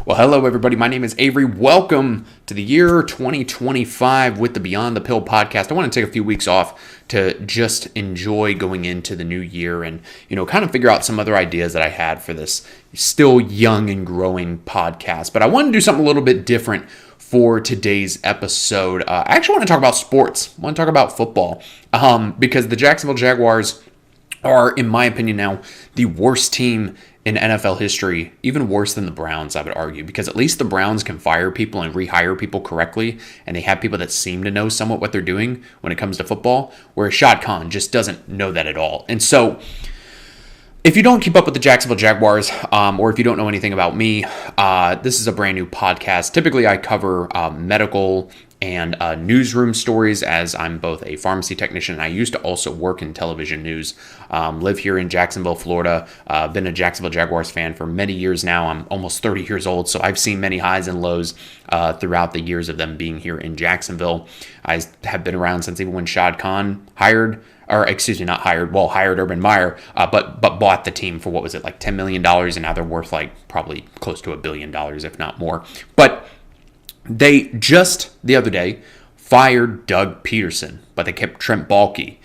Well, hello, everybody. My name is Avery. Welcome to the year 2025 with the Beyond the Pill podcast. I want to take a few weeks off to just enjoy going into the new year and, kind of figure out some other ideas that I had for this still young and growing podcast. But I want to do something a little bit different for today's episode. I actually want to talk about sports. I want to talk about football because the Jacksonville Jaguars are, in my opinion now, the worst team in NFL history, even worse than the Browns, I would argue, because at least the Browns can fire people and rehire people correctly, and they have people that seem to know somewhat what they're doing when it comes to football, whereas Shad just doesn't know that at all. And so, if you don't keep up with the Jacksonville Jaguars, or if you don't know anything about me, this is a brand new podcast. Typically, I cover medical and newsroom stories, as I'm both a pharmacy technician and I used to also work in television news. Live here in Jacksonville, Florida. Been a Jacksonville Jaguars fan for many years now. I'm almost 30 years old, so I've seen many highs and lows throughout the years of them being here in Jacksonville. I have been around since even when Shad Khan hired Urban Meyer, but bought the team for, what was it, like $10 million, and now they're worth like probably close to $1 billion, if not more. But they just the other day fired Doug Peterson, but they kept Trent Baalke.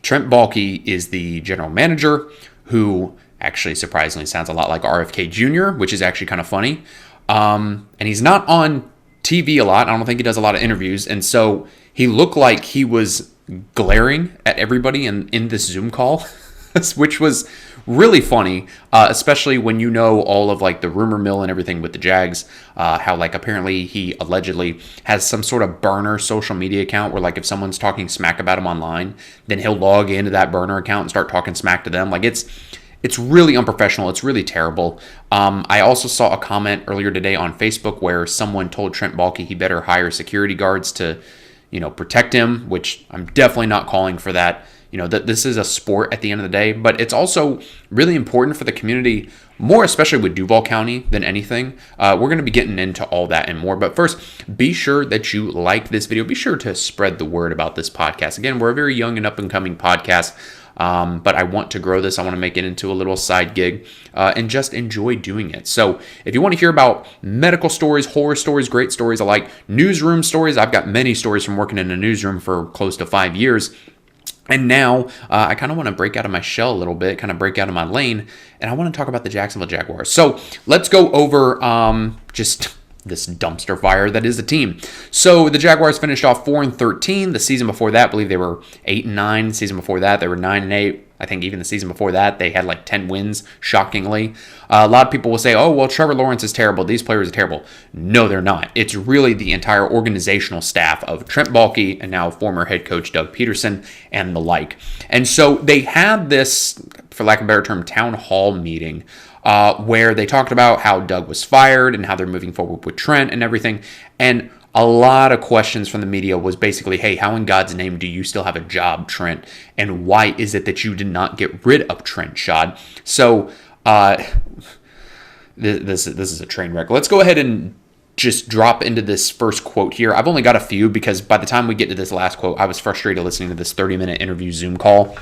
Trent Baalke is the general manager, who actually surprisingly sounds a lot like RFK Jr., which is actually kind of funny. And he's not on TV a lot. I don't think he does a lot of interviews. And so he looked like he was glaring at everybody in this Zoom call, which was really funny, especially when you know all of like the rumor mill and everything with the Jags, how like apparently he allegedly has some sort of burner social media account where like if someone's talking smack about him online, then he'll log into that burner account and start talking smack to them. Like it's really unprofessional. It's really terrible. I also saw a comment earlier today on Facebook where someone told Trent Baalke he better hire security guards to, protect him, which I'm definitely not calling for that. That this is a sport at the end of the day, but it's also really important for the community, more especially with Duval County than anything. We're going to be getting into all that and more. But first, be sure that you like this video. Be sure to spread the word about this podcast. Again, we're a very young and up and coming podcast, but I want to grow this. I want to make it into a little side gig and just enjoy doing it. So if you want to hear about medical stories, horror stories, great stories, I like newsroom stories. I've got many stories from working in a newsroom for close to 5 years. And now I kind of want to break out of my shell a little bit, kind of break out of my lane, and I want to talk about the Jacksonville Jaguars. So let's go over just this dumpster fire that is the team. So the Jaguars finished off 4-13. The season before that, I believe they were 8-9. The season before that, they were 9-8. I think even the season before that, they had like 10 wins, shockingly. A lot of people will say, oh, well, Trevor Lawrence is terrible. These players are terrible. No, they're not. It's really the entire organizational staff of Trent Baalke and now former head coach Doug Peterson and the like. And so they had this, for lack of a better term, town hall meeting where they talked about how Doug was fired and how they're moving forward with Trent and everything. And a lot of questions from the media was basically, hey, how in God's name do you still have a job, Trent? And why is it that you did not get rid of Trent, Shad? So this is a train wreck. Let's go ahead and just drop into this first quote here. I've only got a few because by the time we get to this last quote, I was frustrated listening to this 30-minute interview Zoom call,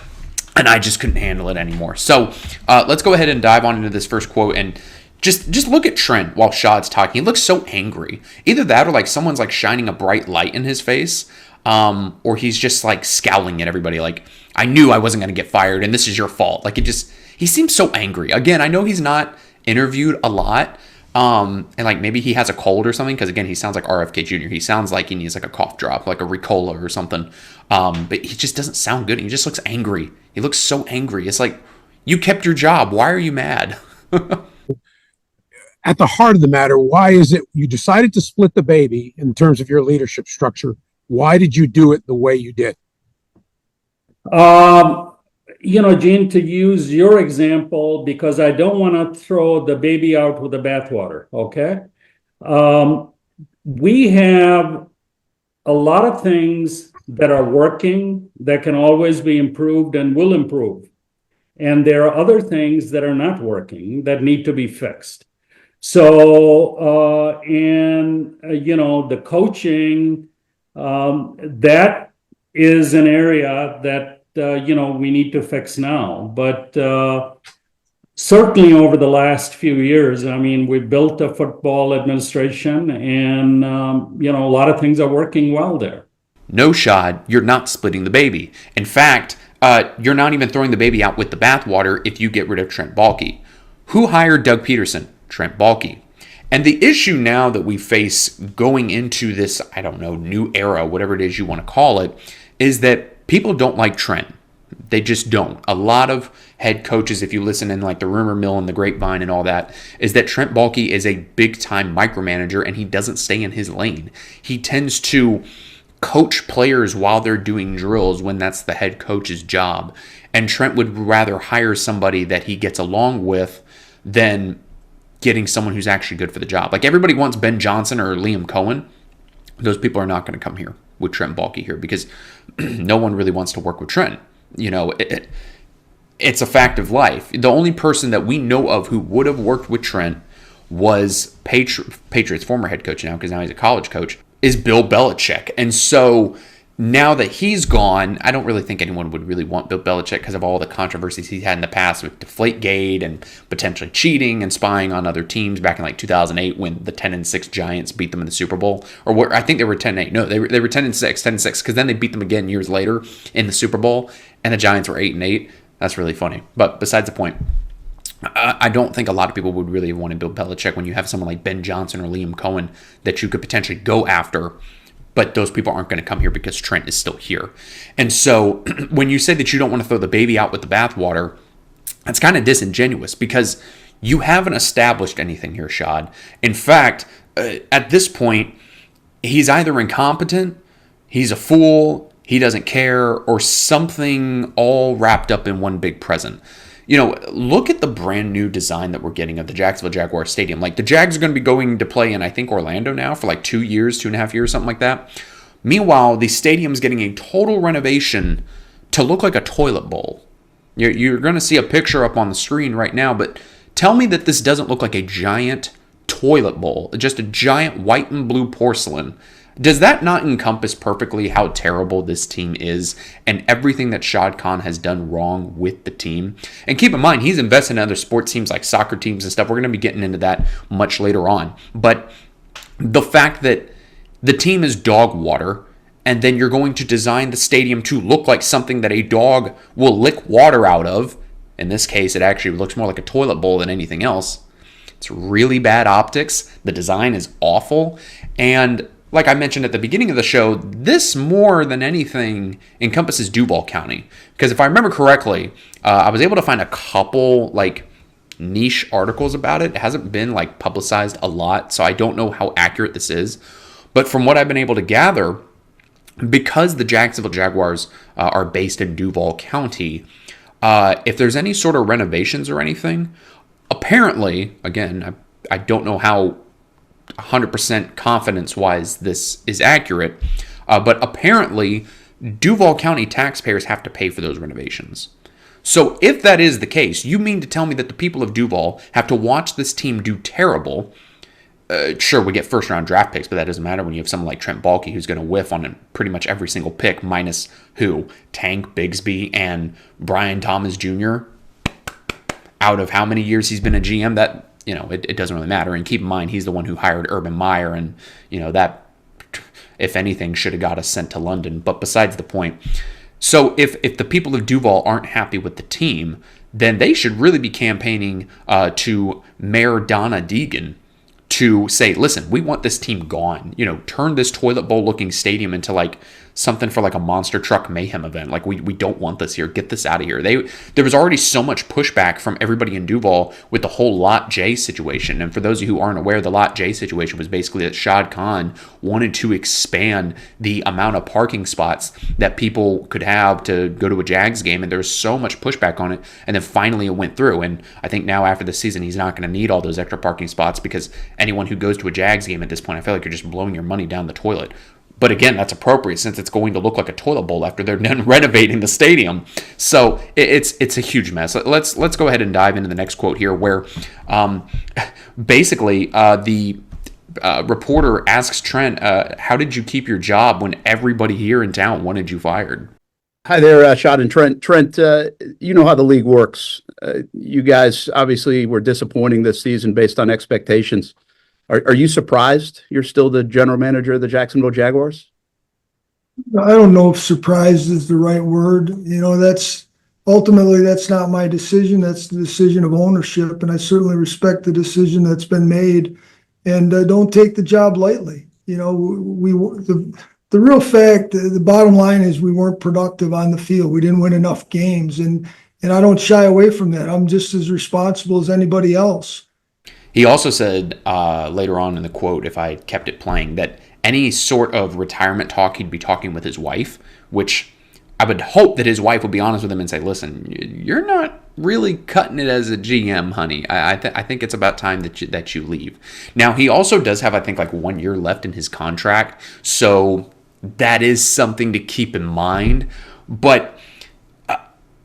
and I just couldn't handle it anymore. So let's go ahead and dive on into this first quote and just look at Trent while Shad's talking. He looks so angry. Either that or like someone's like shining a bright light in his face, or he's just like scowling at everybody like, I knew I wasn't going to get fired and this is your fault. Like he seems so angry. Again, I know he's not interviewed a lot, and like maybe he has a cold or something, because again, he sounds like RFK Jr. He sounds like he needs like a cough drop, like a Ricola or something. But he just doesn't sound good. He just looks angry. He looks so angry. It's like, you kept your job. Why are you mad? At the heart of the matter, why is it you decided to split the baby in terms of your leadership structure? Why did you do it the way you did? Gene, to use your example, because I don't want to throw the baby out with the bathwater, okay? We have a lot of things that are working that can always be improved and will improve. And there are other things that are not working that need to be fixed. So, the coaching, that is an area that, we need to fix now. But Certainly over the last few years. I mean, we built a football administration, and a lot of things are working well there. No, Shad, you're not splitting the baby. In fact, you're not even throwing the baby out with the bathwater if you get rid of Trent Baalke. Who hired Doug Peterson? Trent Baalke. And the issue now that we face going into this, I don't know, new era, whatever it is you want to call it, is that people don't like Trent. They just don't. A lot of head coaches, if you listen in like the rumor mill and the grapevine and all that, is that Trent Baalke is a big-time micromanager and he doesn't stay in his lane. He tends to coach players while they're doing drills when that's the head coach's job. And Trent would rather hire somebody that he gets along with than getting someone who's actually good for the job. Like everybody wants Ben Johnson or Liam Cohen. Those people are not going to come here with Trent Baalke here because no one really wants to work with Trent. It's a fact of life. The only person that we know of who would have worked with Trent was Patriots former head coach now, because now he's a college coach, is Bill Belichick. And so now that he's gone, I don't really think anyone would really want Bill Belichick because of all the controversies he's had in the past with Deflategate and potentially cheating and spying on other teams back in like 2008 when the 10-6 Giants beat them in the Super Bowl. Or I think they were 10-8. No, they were 10-6 because then they beat them again years later in the Super Bowl, and the Giants were 8-8. That's really funny. But besides the point, I don't think a lot of people would really want to Bill Belichick when you have someone like Ben Johnson or Liam Cohen that you could potentially go after, but those people aren't going to come here because Trent is still here. And so when you say that you don't want to throw the baby out with the bathwater, that's kind of disingenuous because you haven't established anything here, Shad. In fact, at this point, he's either incompetent, he's a fool, he doesn't care, or something all wrapped up in one big present. Look at the brand new design that we're getting of the Jacksonville Jaguars Stadium. Like the Jags are going to be going to play in, I think, Orlando now for like 2 years, 2.5 years, something like that. Meanwhile, the stadium's getting a total renovation to look like a toilet bowl. You're going to see a picture up on the screen right now, but tell me that this doesn't look like a giant toilet bowl, just a giant white and blue porcelain. Does that not encompass perfectly how terrible this team is and everything that Shad Khan has done wrong with the team? And keep in mind, he's invested in other sports teams like soccer teams and stuff. We're going to be getting into that much later on. But the fact that the team is dog water and then you're going to design the stadium to look like something that a dog will lick water out of, in this case, it actually looks more like a toilet bowl than anything else. It's really bad optics. The design is awful. And like I mentioned at the beginning of the show, this more than anything encompasses Duval County. Because if I remember correctly, I was able to find a couple like niche articles about it. It hasn't been like publicized a lot, so I don't know how accurate this is. But from what I've been able to gather, because the Jacksonville Jaguars are based in Duval County, if there's any sort of renovations or anything, apparently, again, I don't know how 100% confidence-wise this is accurate, but apparently Duval County taxpayers have to pay for those renovations. So if that is the case, you mean to tell me that the people of Duval have to watch this team do terrible? Sure, we get first-round draft picks, but that doesn't matter when you have someone like Trent Baalke who's going to whiff on pretty much every single pick, minus who? Tank Bigsby and Brian Thomas Jr. Out of how many years he's been a GM, that it doesn't really matter. And keep in mind, he's the one who hired Urban Meyer, and that, if anything, should have got us sent to London. But besides the point, so if the people of Duval aren't happy with the team, then they should really be campaigning to Mayor Donna Deegan to say, listen, we want this team gone. Turn this toilet bowl looking stadium into like something for like a monster truck mayhem event. Like we don't want this here. Get this out of here. There was already so much pushback from everybody in Duval with the whole Lot J situation. And for those of you who aren't aware, the Lot J situation was basically that Shad Khan wanted to expand the amount of parking spots that people could have to go to a Jags game. And there was so much pushback on it. And then finally it went through. And I think now after the season, he's not going to need all those extra parking spots because anyone who goes to a Jags game at this point, I feel like you're just blowing your money down the toilet. But again, that's appropriate since it's going to look like a toilet bowl after they're done renovating the stadium. So it's a huge mess. Let's go ahead and dive into the next quote here, where basically the reporter asks Trent, "How did you keep your job when everybody here in town wanted you fired?" Hi there, Shad and Trent. Trent, you know how the league works. You guys obviously were disappointing this season based on expectations. Are you surprised you're still the general manager of the Jacksonville Jaguars? I don't know if surprised is the right word. That's ultimately that's not my decision. That's the decision of ownership, and I certainly respect the decision that's been made, and don't take the job lightly. The real fact, the bottom line is we weren't productive on the field. We didn't win enough games, and I don't shy away from that. I'm just as responsible as anybody else. He also said later on in the quote, if I kept it playing, that any sort of retirement talk, he'd be talking with his wife, which I would hope that his wife would be honest with him and say, listen, you're not really cutting it as a GM, honey. I think it's about time that you leave. Now, he also does have, I think, like 1 year left in his contract. So that is something to keep in mind. But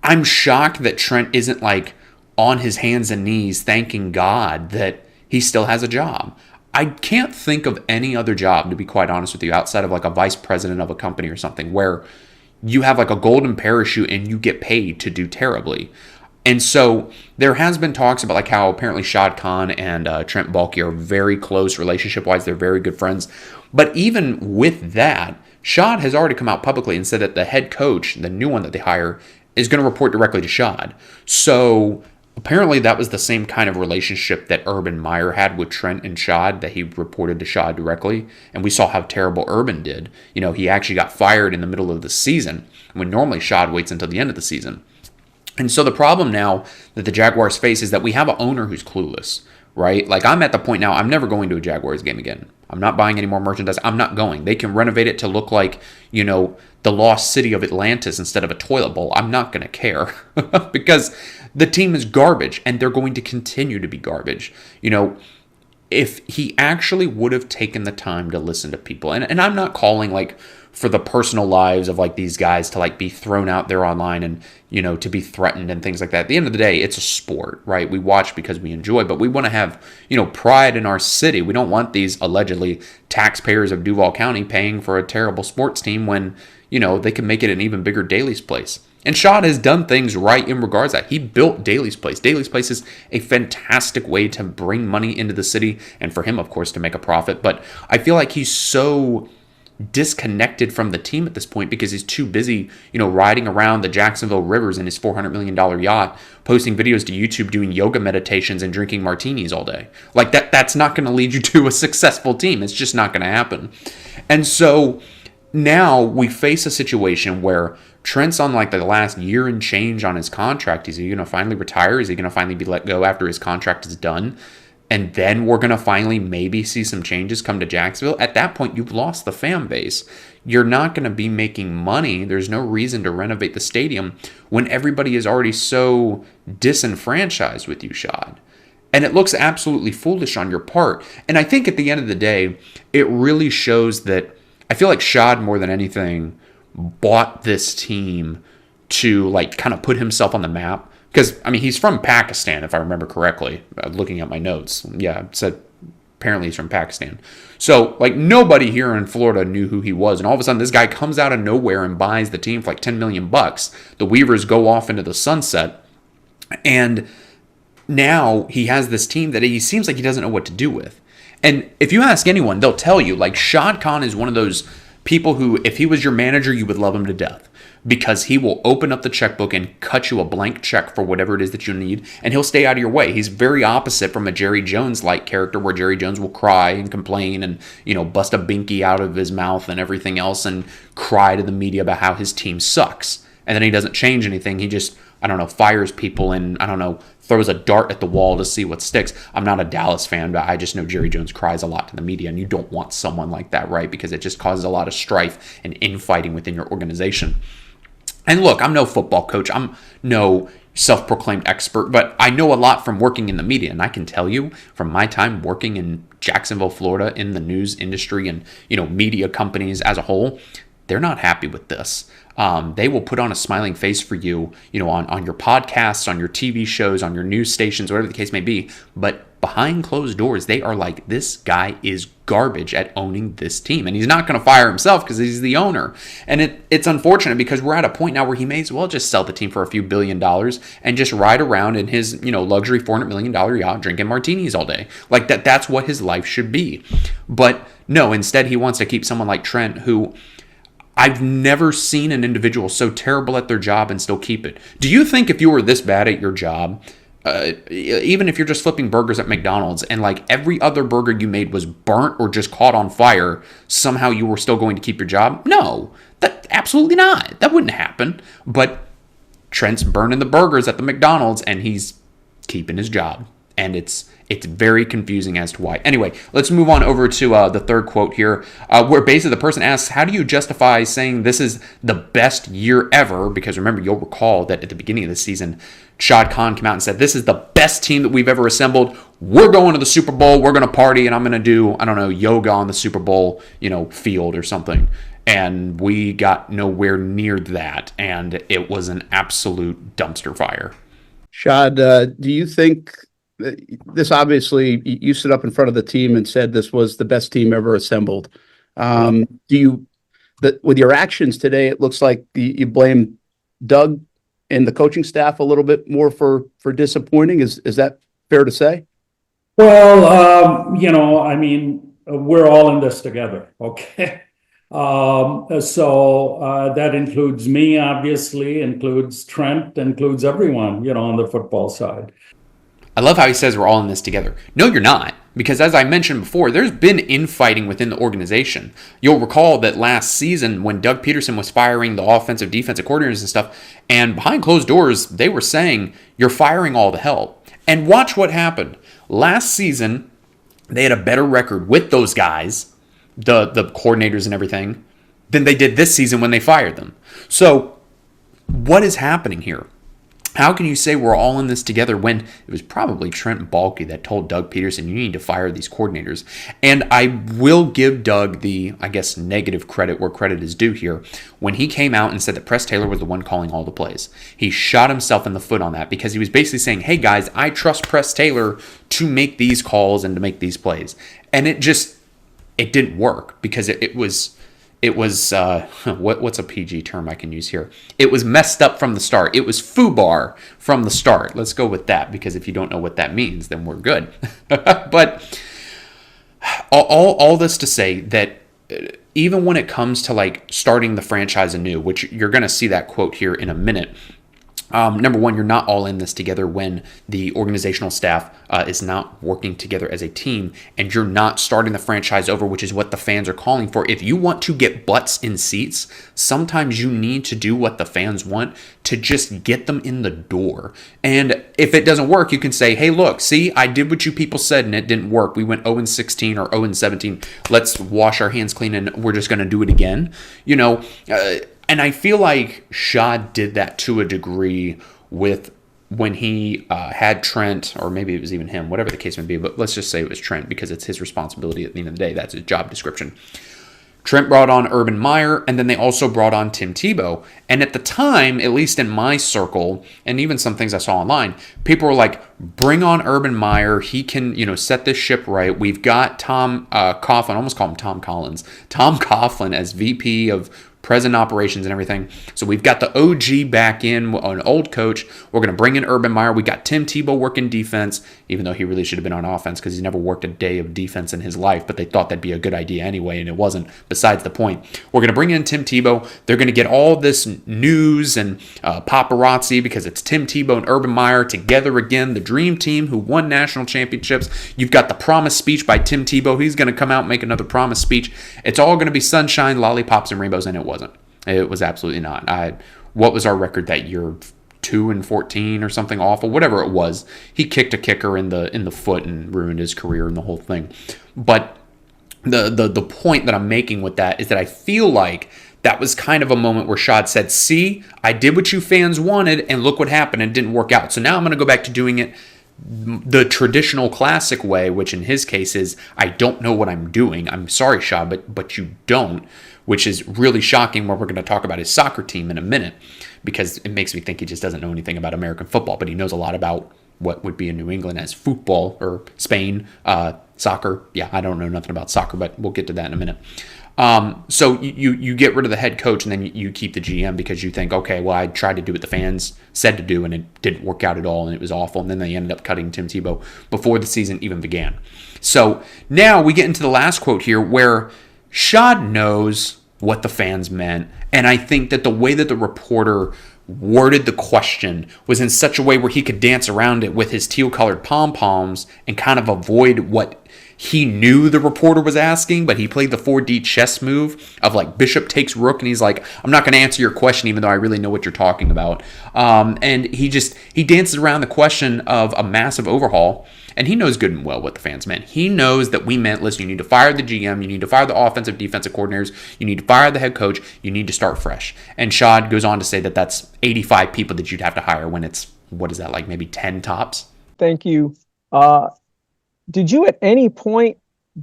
I'm shocked that Trent isn't like on his hands and knees thanking God that he still has a job. I can't think of any other job, to be quite honest with you, outside of like a vice president of a company or something, where you have like a golden parachute and you get paid to do terribly. And so there has been talks about like how apparently Shad Khan and Trent Baalke are very close relationship-wise. They're very good friends. But even with that, Shad has already come out publicly and said that the head coach, the new one that they hire, is going to report directly to Shad. So apparently that was the same kind of relationship that Urban Meyer had with Trent and Shad, that he reported to Shad directly. And we saw how terrible Urban did. He actually got fired in the middle of the season, when normally Shad waits until the end of the season. And so the problem now that the Jaguars face is that we have an owner who's clueless, right? Like, I'm at the point now, I'm never going to a Jaguars game again. I'm not buying any more merchandise. I'm not going. They can renovate it to look like, the lost city of Atlantis instead of a toilet bowl. I'm not going to care because the team is garbage and they're going to continue to be garbage. If he actually would have taken the time to listen to people, and I'm not calling like for the personal lives of like these guys to like be thrown out there online and, to be threatened and things like that. At the end of the day, it's a sport, right? We watch because we enjoy, but we want to have, pride in our city. We don't want these allegedly taxpayers of Duval County paying for a terrible sports team when, they can make it an even bigger Daly's Place. And Shad has done things right in regards to that. He built Daly's Place. Daly's Place is a fantastic way to bring money into the city and for him, of course, to make a profit. But I feel like he's so disconnected from the team at this point because he's too busy, riding around the Jacksonville rivers in his $400 million yacht, posting videos to YouTube, doing yoga meditations and drinking martinis all day. Like that's not going to lead you to a successful team. It's just not going to happen. And so now we face a situation where Trent's on like the last year and change on his contract. Is he going to finally retire? Is he going to finally be let go after his contract is done? And then we're going to finally maybe see some changes come to Jacksonville. At that point, you've lost the fan base. You're not going to be making money. There's no reason to renovate the stadium when everybody is already so disenfranchised with you, Shad. And it looks absolutely foolish on your part. And I think at the end of the day, it really shows that I feel like Shad, more than anything, bought this team to like kind of put himself on the map. Because, he's from Pakistan, if I remember correctly, looking at my notes. Yeah, it said apparently he's from Pakistan. So, like, nobody here in Florida knew who he was. And all of a sudden, this guy comes out of nowhere and buys the team for like $10 million. The Weavers go off into the sunset. And now he has this team that he seems like he doesn't know what to do with. And if you ask anyone, they'll tell you, like, Shad Khan is one of those people who, if he was your manager, you would love him to death. Because he will open up the checkbook and cut you a blank check for whatever it is that you need, and he'll stay out of your way. He's very opposite from a Jerry Jones-like character where Jerry Jones will cry and complain and, bust a binky out of his mouth and everything else and cry to the media about how his team sucks. And then he doesn't change anything. He just, fires people and, throws a dart at the wall to see what sticks. I'm not a Dallas fan, but I just know Jerry Jones cries a lot to the media, and you don't want someone like that, right? Because it just causes a lot of strife and infighting within your organization. And look, I'm no football coach. I'm no self-proclaimed expert, but I know a lot from working in the media. And I can tell you from my time working in Jacksonville, Florida, in the news industry and, media companies as a whole, they're not happy with this. They will put on a smiling face for you, on your podcasts, on your TV shows, on your news stations, whatever the case may be. But behind closed doors, they are like, this guy is garbage at owning this team. And he's not going to fire himself because he's the owner. And it's unfortunate because we're at a point now where he may as well just sell the team for a few $1 billion and just ride around in his, luxury $400 million yacht drinking martinis all day. Like that's what his life should be. But no, instead he wants to keep someone like Trent, who I've never seen an individual so terrible at their job and still keep it. Do you think if you were this bad at your job, even if you're just flipping burgers at McDonald's and like every other burger you made was burnt or just caught on fire, somehow you were still going to keep your job? No, that absolutely not. That wouldn't happen. But Trent's burning the burgers at the McDonald's and he's keeping his job. And it's very confusing as to why. Anyway, let's move on over to the third quote here, where basically the person asks, how do you justify saying this is the best year ever? Because remember, you'll recall that at the beginning of the season, Shad Khan came out and said, this is the best team that we've ever assembled. We're going to the Super Bowl. We're going to party, and I'm going to do, yoga on the Super Bowl, field or something. And we got nowhere near that, and it was an absolute dumpster fire. Shad, do you think this, obviously you stood up in front of the team and said this was the best team ever assembled. With your actions today, it looks like you blame Doug and the coaching staff a little bit more for disappointing. Is that fair to say? Well, we're all in this together. Okay. So that includes me, obviously, includes Trent, includes everyone, on the football side. I love how he says we're all in this together. No, you're not. Because as I mentioned before, there's been infighting within the organization. You'll recall that last season when Doug Peterson was firing the offensive, defensive coordinators and stuff, and behind closed doors, they were saying, you're firing all the help. And watch what happened. Last season, they had a better record with those guys, the coordinators and everything, than they did this season when they fired them. So what is happening here? How can you say we're all in this together when it was probably Trent Baalke that told Doug Peterson, you need to fire these coordinators? And I will give Doug the, negative credit where credit is due here. When he came out and said that Press Taylor was the one calling all the plays, he shot himself in the foot on that because he was basically saying, hey guys, I trust Press Taylor to make these calls and to make these plays. And it didn't work because it was what's a PG term I can use here? It was messed up from the start. It was FUBAR from the start. Let's go with that, because if you don't know what that means, then we're good. But all this to say that even when it comes to starting the franchise anew, which you're going to see that quote here in a minute, number one, you're not all in this together when the organizational staff is not working together as a team, and you're not starting the franchise over, which is what the fans are calling for. If you want to get butts in seats, sometimes you need to do what the fans want to just get them in the door. And if it doesn't work, you can say, hey, look, see, I did what you people said and it didn't work. We went 0-16 or 0-17. Let's wash our hands clean and we're just going to do it again. And I feel like Shad did that to a degree with when he had Trent, or maybe it was even him, whatever the case may be, but let's just say it was Trent because it's his responsibility at the end of the day. That's his job description. Trent brought on Urban Meyer, and then they also brought on Tim Tebow. And at the time, at least in my circle, and even some things I saw online, people were like, bring on Urban Meyer. He can, set this ship right. We've got Tom Coughlin, I almost call him Tom Collins, Tom Coughlin as VP of present operations and everything. So we've got the OG back in, an old coach. We're going to bring in Urban Meyer. We got Tim Tebow working defense, even though he really should have been on offense because he's never worked a day of defense in his life, but they thought that'd be a good idea anyway, and it wasn't. Besides the point, we're going to bring in Tim Tebow. They're going to get all this news and paparazzi because it's Tim Tebow and Urban Meyer together again, the dream team who won national championships. You've got the promise speech by Tim Tebow. He's going to come out and make another promise speech. It's all going to be sunshine, lollipops, and rainbows, and it wasn't. It was absolutely not. What was our record that year? 2-14 or something awful, whatever it was. He kicked a kicker in the foot and ruined his career and the whole thing. But the point that I'm making with that is that I feel like that was kind of a moment where Shad said, see, I did what you fans wanted and look what happened. It didn't work out. So now I'm going to go back to doing it the traditional classic way, which in his case is, I don't know what I'm doing. I'm sorry, Shad, but you don't, which is really shocking. What we're going to talk about his soccer team in a minute, because it makes me think he just doesn't know anything about American football, but he knows a lot about what would be in New England as football, or Spain, soccer. Yeah, I don't know nothing about soccer, but we'll get to that in a minute. So you get rid of the head coach, and then you keep the GM because you think, okay, well, I tried to do what the fans said to do, and it didn't work out at all, and it was awful. And then they ended up cutting Tim Tebow before the season even began. So now we get into the last quote here, where Shad knows what the fans meant, and I think that the way that the reporter worded the question was in such a way where he could dance around it with his teal-colored pom-poms and kind of avoid what he knew the reporter was asking, but he played the 4D chess move of like bishop takes rook, and he's like, I'm not going to answer your question even though I really know what you're talking about. And he dances around the question of a massive overhaul, and he knows good and well what the fans meant. He knows that we meant, listen, you need to fire the GM, you need to fire the offensive, defensive coordinators, you need to fire the head coach, you need to start fresh. And Shad goes on to say that that's 85 people that you'd have to hire when it's, what is that, like maybe 10 tops? Thank you. Did you at any point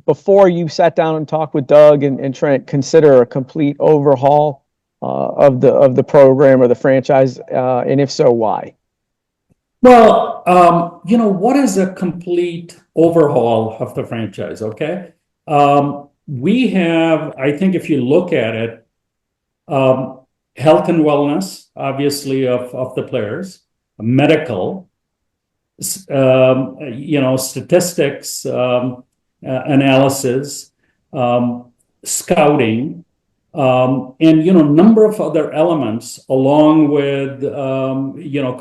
before you sat down and talked with Doug and Trent consider a complete overhaul of the program or the franchise? And if so, why? Well, what is a complete overhaul of the franchise? Okay. We have, I think if you look at it, health and wellness, obviously, of the players, medical, statistics, analysis, scouting, and number of other elements, along with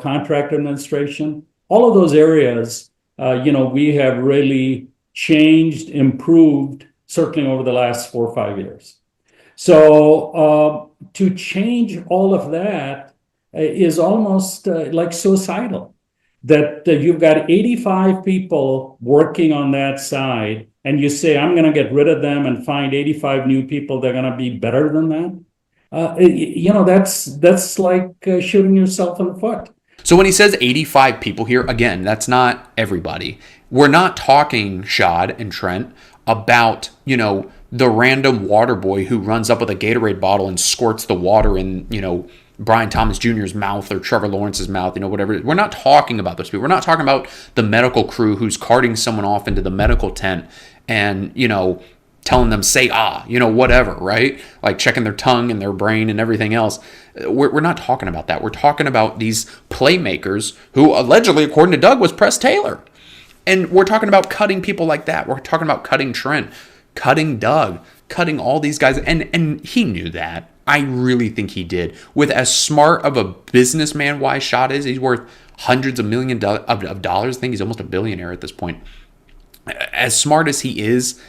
contract administration. All of those areas, we have really changed, improved, certainly over the last 4 or 5 years. So to change all of that is almost like suicidal. That you've got 85 people working on that side, and you say, I'm going to get rid of them and find 85 new people that are going to be better than that. That's like shooting yourself in the foot. So when he says 85 people here, again, that's not everybody. We're not talking, Shad and Trent, about, the random water boy who runs up with a Gatorade bottle and squirts the water in, Brian Thomas Jr.'s mouth or Trevor Lawrence's mouth, whatever. We're not talking about those people. We're not talking about the medical crew who's carting someone off into the medical tent and, telling them, say, whatever, right? Like checking their tongue and their brain and everything else. We're not talking about that. We're talking about these playmakers who allegedly, according to Doug, was Press Taylor. And we're talking about cutting people like that. We're talking about cutting Trent, cutting Doug, cutting all these guys. And he knew that. I really think he did. With as smart of a businessman wise Shad is, he's worth hundreds of millions of dollars. I think he's almost a billionaire at this point. As smart as he is,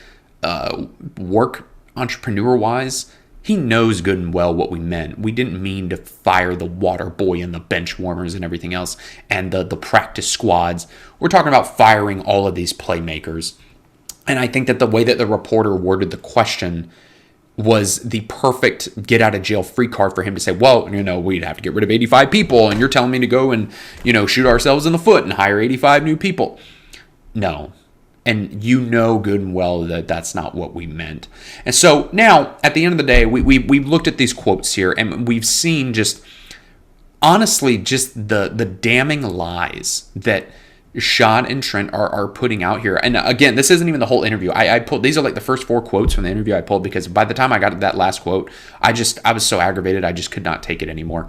work entrepreneur wise, he knows good and well what we meant. We didn't mean to fire the water boy and the bench warmers and everything else and the practice squads. We're talking about firing all of these playmakers. And I think that the way that the reporter worded the question was the perfect get out of jail free card for him to say, well, we'd have to get rid of 85 people and you're telling me to go and, shoot ourselves in the foot and hire 85 new people. No. And good and well that that's not what we meant. And so now, at the end of the day, we've looked at these quotes here and we've seen just the damning lies that Shad and Trent are putting out here. And again, this isn't even the whole interview. I pulled, these are like the first 4 quotes from the interview I pulled, because by the time I got to that last quote, I was so aggravated, I just could not take it anymore.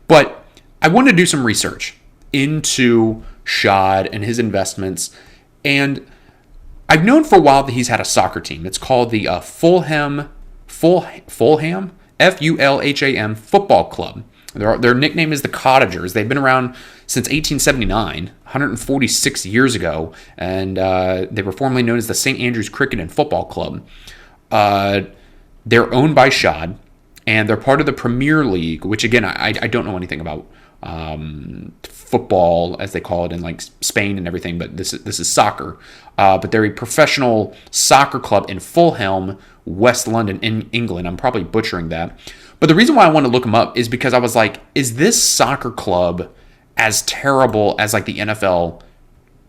But I wanted to do some research into Shad and his investments. And I've known for a while that he's had a soccer team. It's called the Fulham Fulham football club. Their nickname is the Cottagers. They've been around since 1879, 146 years ago, and they were formerly known as the St. Andrews Cricket and Football Club. They're owned by Shad, and they're part of the Premier League, which, again, I don't know anything about football, as they call it in like Spain and everything, but this is soccer. But they're a professional soccer club in Fulham, West London, in England. I'm probably butchering that. But the reason why I want to look them up is because I was like, is this soccer club as terrible as like the NFL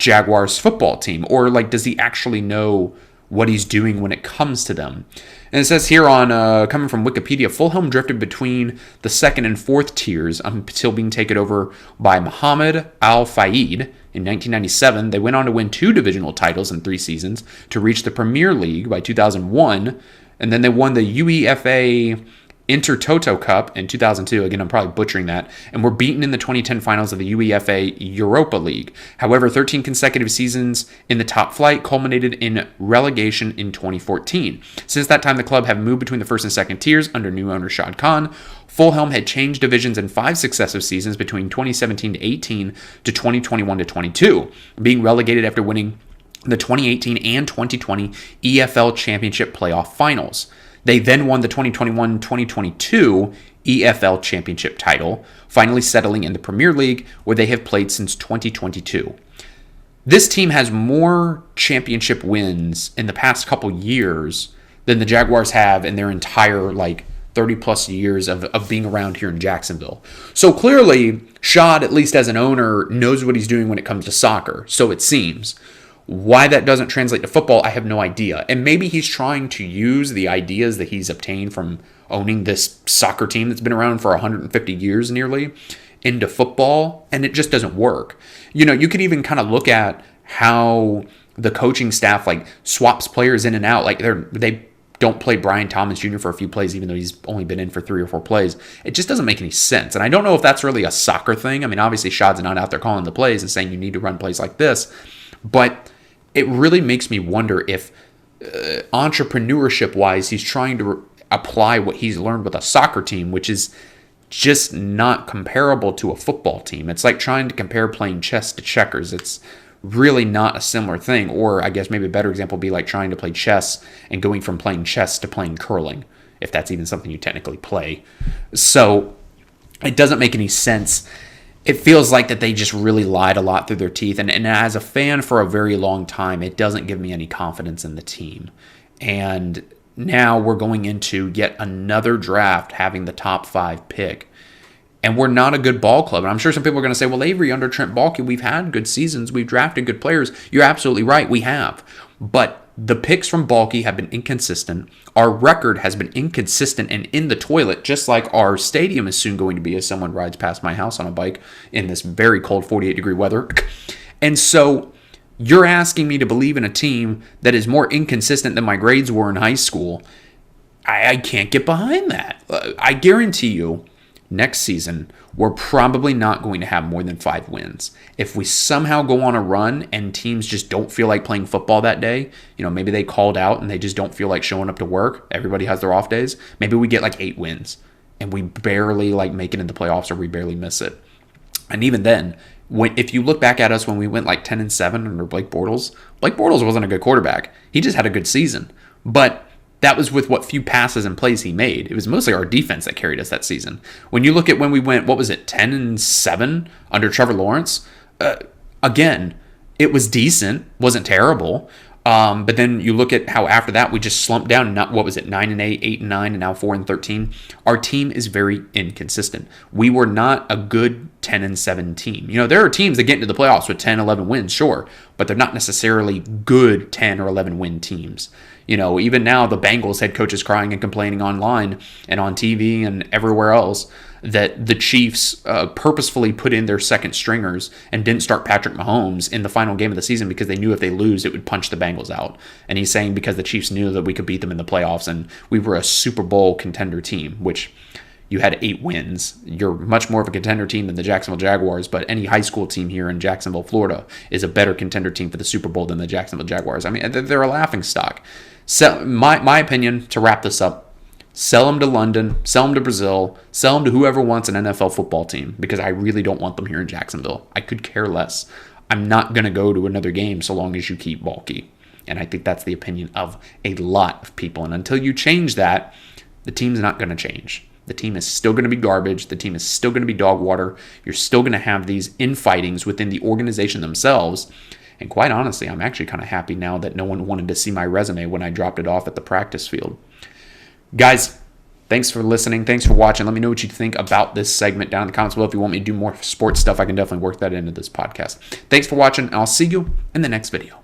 Jaguars football team? Or like, does he actually know what he's doing when it comes to them? And it says here on, coming from Wikipedia, Fulham drifted between the second and fourth tiers until being taken over by Mohammed Al Fayed in 1997. They went on to win 2 divisional titles in 3 seasons to reach the Premier League by 2001. And then they won the UEFA Intertoto Cup in 2002. Again, I'm probably butchering that. And were beaten in the 2010 finals of the UEFA Europa League. However, 13 consecutive seasons in the top flight culminated in relegation in 2014. Since that time, the club have moved between the first and second tiers under new owner Shad Khan. Fulham had changed divisions in 5 successive seasons between 2017 to 18 to 2021 to 22, being relegated after winning the 2018 and 2020 EFL Championship playoff finals. They then won the 2021-2022 EFL Championship title, finally settling in the Premier League, where they have played since 2022. This team has more championship wins in the past couple years than the Jaguars have in their entire 30 plus years of being around here in Jacksonville. So clearly, Shad, at least as an owner, knows what he's doing when it comes to soccer, so it seems. Why that doesn't translate to football, I have no idea. And maybe he's trying to use the ideas that he's obtained from owning this soccer team that's been around for 150 years nearly into football, and it just doesn't work. You could even kind of look at how the coaching staff swaps players in and out. They don't play Brian Thomas Jr. for a few plays, even though he's only been in for 3 or 4 plays. It just doesn't make any sense. And I don't know if that's really a soccer thing. I mean, obviously Shad's not out there calling the plays and saying you need to run plays like this, but it really makes me wonder if entrepreneurship-wise, he's trying to apply what he's learned with a soccer team, which is just not comparable to a football team. It's like trying to compare playing chess to checkers. It's really not a similar thing. Or I guess maybe a better example would be like trying to play chess and going from playing chess to playing curling, if that's even something you technically play. So it doesn't make any sense. It feels like that they just really lied a lot through their teeth. And as a fan for a very long time, it doesn't give me any confidence in the team. And now we're going into yet another draft having the top 5 pick. And we're not a good ball club. And I'm sure some people are going to say, well, Avery, under Trent Baalke, we've had good seasons. We've drafted good players. You're absolutely right. We have. But the picks from Baalke have been inconsistent. Our record has been inconsistent and in the toilet, just like our stadium is soon going to be as someone rides past my house on a bike in this very cold 48-degree weather. And so you're asking me to believe in a team that is more inconsistent than my grades were in high school. I can't get behind that. I guarantee you, next season, we're probably not going to have more than 5 wins. If we somehow go on a run and teams just don't feel like playing football that day, maybe they called out and they just don't feel like showing up to work. Everybody has their off days. Maybe we get 8 wins and we barely make it into playoffs, or we barely miss it. And even then, if you look back at us when we went 10-7 under Blake Bortles wasn't a good quarterback. He just had a good season. But that was with what few passes and plays he made. It was mostly our defense that carried us that season. When you look at when we went, 10-7 under Trevor Lawrence? Again, it was decent, wasn't terrible. But then you look at how after that we just slumped down. 9-8, 8-9, and now 4-13. Our team is very inconsistent. We were not a good 10-7 team. There are teams that get into the playoffs with 10, 11 wins, sure, but they're not necessarily good 10 or 11 win teams. Even now the Bengals head coach is crying and complaining online and on TV and everywhere else that the Chiefs purposefully put in their second stringers and didn't start Patrick Mahomes in the final game of the season because they knew if they lose, it would punch the Bengals out. And he's saying because the Chiefs knew that we could beat them in the playoffs and we were a Super Bowl contender team, which you had 8 wins. You're much more of a contender team than the Jacksonville Jaguars, but any high school team here in Jacksonville, Florida is a better contender team for the Super Bowl than the Jacksonville Jaguars. I mean, they're a laughingstock. So my opinion, to wrap this up, sell them to London, sell them to Brazil, sell them to whoever wants an NFL football team, because I really don't want them here in Jacksonville. I could care less. I'm not going to go to another game so long as you keep Baalke. And I think that's the opinion of a lot of people. And until you change that, the team's not going to change. The team is still going to be garbage. The team is still going to be dog water. You're still going to have these infightings within the organization themselves. And quite honestly, I'm actually kind of happy now that no one wanted to see my resume when I dropped it off at the practice field. Guys, Thanks for listening. Thanks for watching. Let me know what you think about this segment down in the comments below. If you want me to do more sports stuff, I can definitely work that into this podcast. Thanks for watching, and I'll see you in the next video.